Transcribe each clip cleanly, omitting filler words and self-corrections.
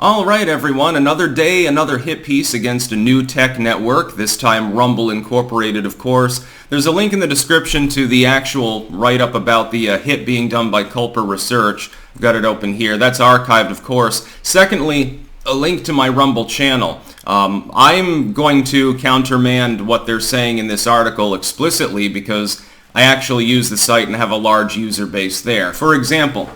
All right, everyone, another day, another hit piece against a new tech network, this time Rumble Incorporated, of course. There's a link in the description to the actual write-up about the hit being done by Culper Research. I've got it open here. That's archived, of course. Secondly, a link to my Rumble channel. I'm going to countermand what they're saying in this article explicitly because I actually use the site and have a large user base there. For example,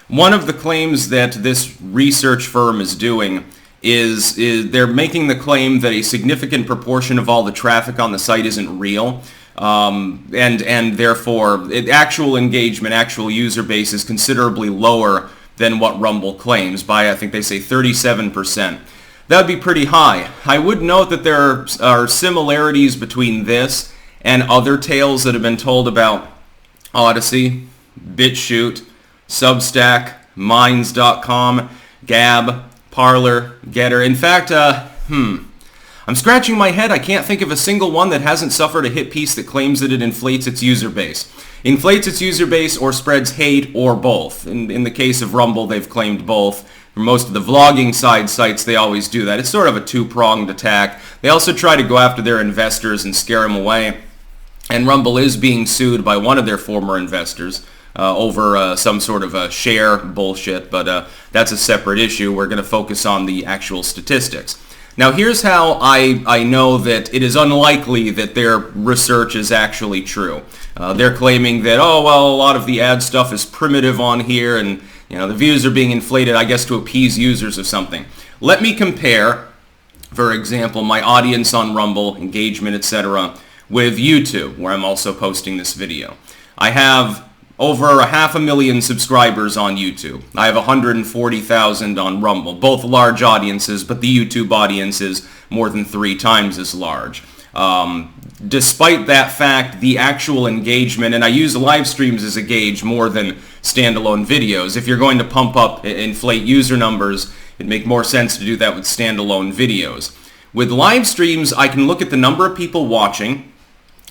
one of the claims that this research firm is doing is they're making the claim that a significant proportion of all the traffic on the site isn't real, and therefore actual engagement, actual user base is considerably lower than what Rumble claims by, I think they say, 37%. That would be pretty high. I would note that there are similarities between this and other tales that have been told about Odyssey, BitChute, Substack, Minds.com, Gab, Parler, Getter. In fact, I'm scratching my head. I can't think of a single one that hasn't suffered a hit piece that claims that it inflates its user base. Inflates its user base or spreads hate or both. In the case of Rumble, they've claimed both. For most of the vlogging side sites, they always do that. It's sort of a two-pronged attack. They also try to go after their investors and scare them away. And Rumble is being sued by one of their former investors over some sort of a share bullshit, but that's a separate issue. We're going to focus on the actual statistics. Now, here's how I know that it is unlikely that their research is actually true. They're claiming that, oh, well, a lot of the ad stuff is primitive on here, and the views are being inflated, I guess, to appease users or something. Let me compare, for example, my audience on Rumble, engagement, etc., with YouTube, where I'm also posting this video. I have over 500,000 subscribers on YouTube. I have 140,000 on Rumble, both large audiences, but the YouTube audience is more than 3 times as large. Despite that fact, the actual engagement, and I use live streams as a gauge more than standalone videos. If you're going to pump up, inflate user numbers, it'd make more sense to do that with standalone videos. With live streams, I can look at the number of people watching,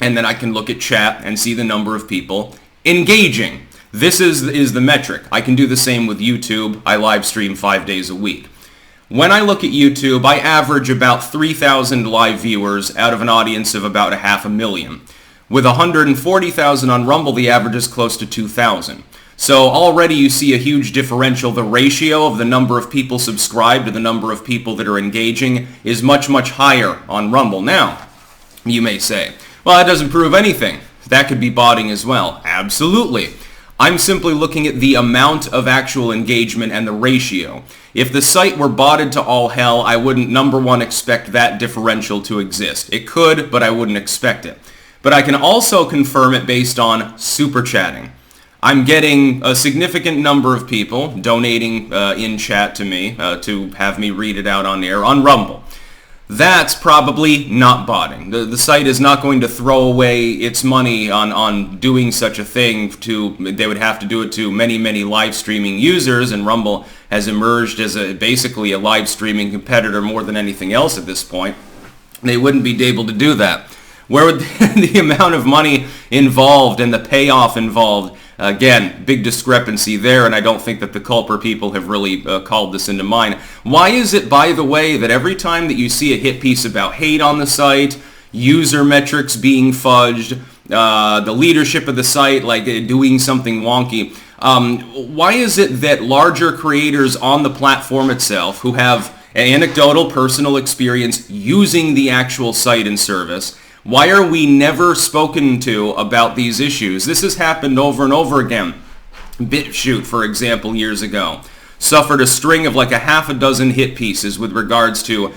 and then I can look at chat and see the number of people engaging. This is the metric. I can do the same with YouTube. I live stream 5 days a week. When I look at YouTube, I average about 3,000 live viewers out of an audience of about 500,000. With 140,000 on Rumble, the average is close to 2,000. So already you see a huge differential. The ratio of the number of people subscribed to the number of people that are engaging is much, much higher on Rumble. Now, you may say, well, that doesn't prove anything. That could be botting as well. Absolutely. I'm simply looking at the amount of actual engagement and the ratio. If the site were botted to all hell, I wouldn't, number one, expect that differential to exist. It could, but I wouldn't expect it. But I can also confirm it based on super chatting. I'm getting a significant number of people donating in chat to me to have me read it out on air on Rumble. That's probably not botting. The site is not going to throw away its money on doing such a thing. They would have to do it to many, many live streaming users, and Rumble has emerged as basically a live streaming competitor more than anything else at this point. They wouldn't be able to do that. Where would the amount of money involved and the payoff involved? Again, big discrepancy there, and I don't think that the Culper people have really called this into mind. Why is it, by the way, that every time that you see a hit piece about hate on the site, user metrics being fudged, the leadership of the site like doing something wonky, why is it that larger creators on the platform itself who have anecdotal personal experience using the actual site and service, why are we never spoken to about these issues? This has happened over and over again. BitChute, for example, years ago, suffered a string of like 6 hit pieces with regards to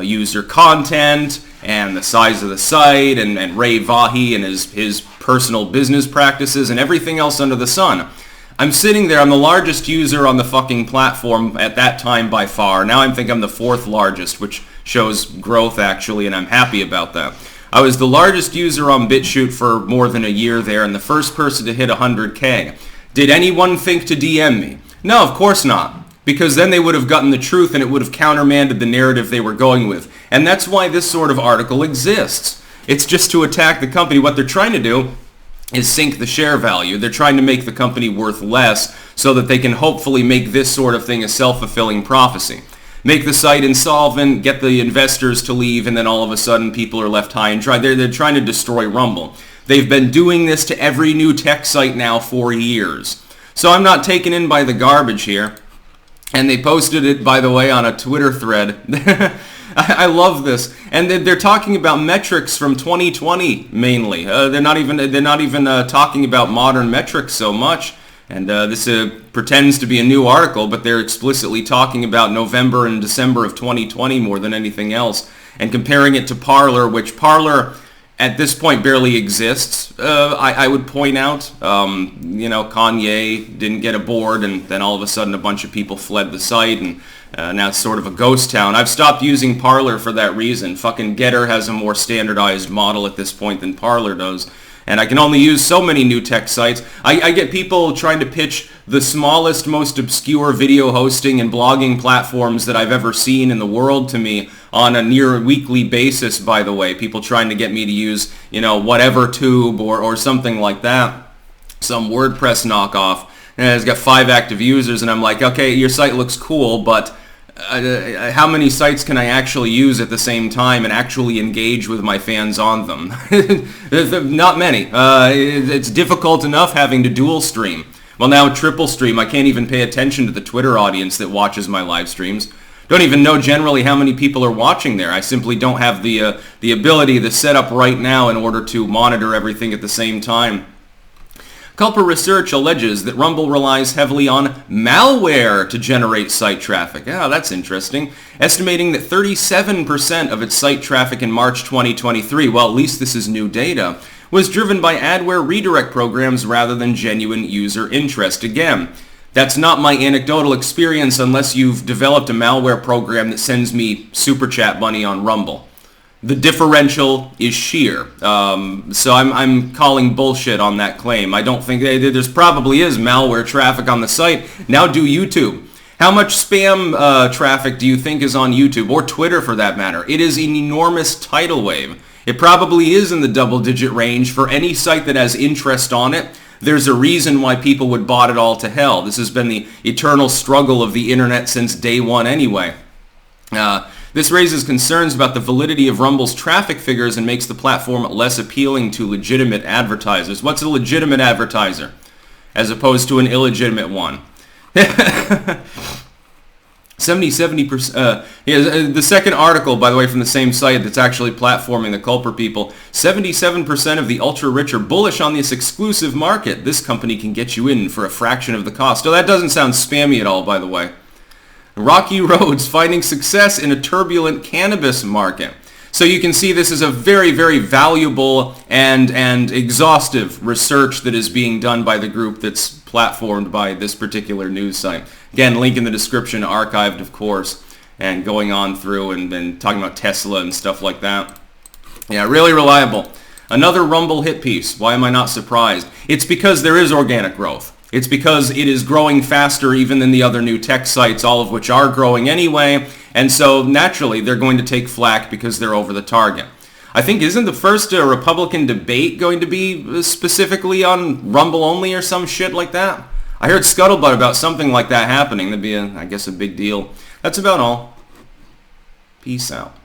user content and the size of the site and Ray Vahi and his personal business practices and everything else under the sun. I'm sitting there, I'm the largest user on the fucking platform at that time by far. Now I think I'm the 4th largest, which shows growth actually, and I'm happy about that. I was the largest user on BitChute for more than a year there and the first person to hit 100K. Did anyone think to DM me? No, of course not. Because then they would have gotten the truth and it would have countermanded the narrative they were going with. And that's why this sort of article exists. It's just to attack the company. What they're trying to do is sink the share value. They're trying to make the company worth less so that they can hopefully make this sort of thing a self-fulfilling prophecy. make the site insolvent, get the investors to leave, and then all of a sudden people are left high and dry. They're trying to destroy Rumble. They've been doing this to every new tech site now for years. So I'm not taken in by the garbage here. And they posted it, by the way, on a Twitter thread. I love this, and they're talking about metrics from 2020 mainly. They're not even talking about modern metrics so much. And this pretends to be a new article, but they're explicitly talking about November and December of 2020 more than anything else, and comparing it to Parler, which Parler at this point barely exists. I would point out, Kanye didn't get aboard, and then all of a sudden a bunch of people fled the site, and now it's sort of a ghost town. I've stopped using Parler for that reason. Fucking Getter has a more standardized model at this point than Parler does. And I can only use so many new tech sites. I get people trying to pitch the smallest, most obscure video hosting and blogging platforms that I've ever seen in the world to me on a near weekly basis, by the way. People trying to get me to use, whatever tube or something like that. Some WordPress knockoff. And it's got 5 active users, and I'm like, okay, your site looks cool, but how many sites can I actually use at the same time and actually engage with my fans on them? Not many. It's difficult enough having to dual stream. Well, now triple stream. I can't even pay attention to the Twitter audience that watches my live streams. Don't even know generally how many people are watching there. I simply don't have the ability, the setup right now in order to monitor everything at the same time. Culper Research alleges that Rumble relies heavily on malware to generate site traffic. Yeah, that's interesting. Estimating that 37% of its site traffic in March 2023, well, at least this is new data, was driven by adware redirect programs rather than genuine user interest. Again, that's not my anecdotal experience unless you've developed a malware program that sends me super chat money on Rumble. The differential is sheer. So I'm calling bullshit on that claim. I don't think there's probably is malware traffic on the site. Now do YouTube. How much spam traffic do you think is on YouTube, or Twitter for that matter? It is an enormous tidal wave. It probably is in the double-digit range for any site that has interest on it. There's a reason why people would bot it all to hell. This has been the eternal struggle of the internet since day one anyway. This raises concerns about the validity of Rumble's traffic figures and makes the platform less appealing to legitimate advertisers. What's a legitimate advertiser as opposed to an illegitimate one? 70%. The second article, by the way, from the same site that's actually platforming the Culper people, 77% of the ultra-rich are bullish on this exclusive market. This company can get you in for a fraction of the cost. Oh, that doesn't sound spammy at all, by the way. Rocky Roads finding success in a turbulent cannabis market. So you can see this is a very, very valuable and exhaustive research that is being done by the group that's platformed by this particular news site. Again, link in the description, archived of course, and going on through and talking about Tesla and stuff like that. Yeah, really reliable. Another Rumble hit piece. Why am I not surprised? It's because there is organic growth. It's because it is growing faster even than the other new tech sites, all of which are growing anyway, and so naturally they're going to take flack because they're over the target. I think, isn't the first Republican debate going to be specifically on Rumble only or some shit like that? I heard scuttlebutt about something like that happening. That'd be, I guess, a big deal. That's about all. Peace out.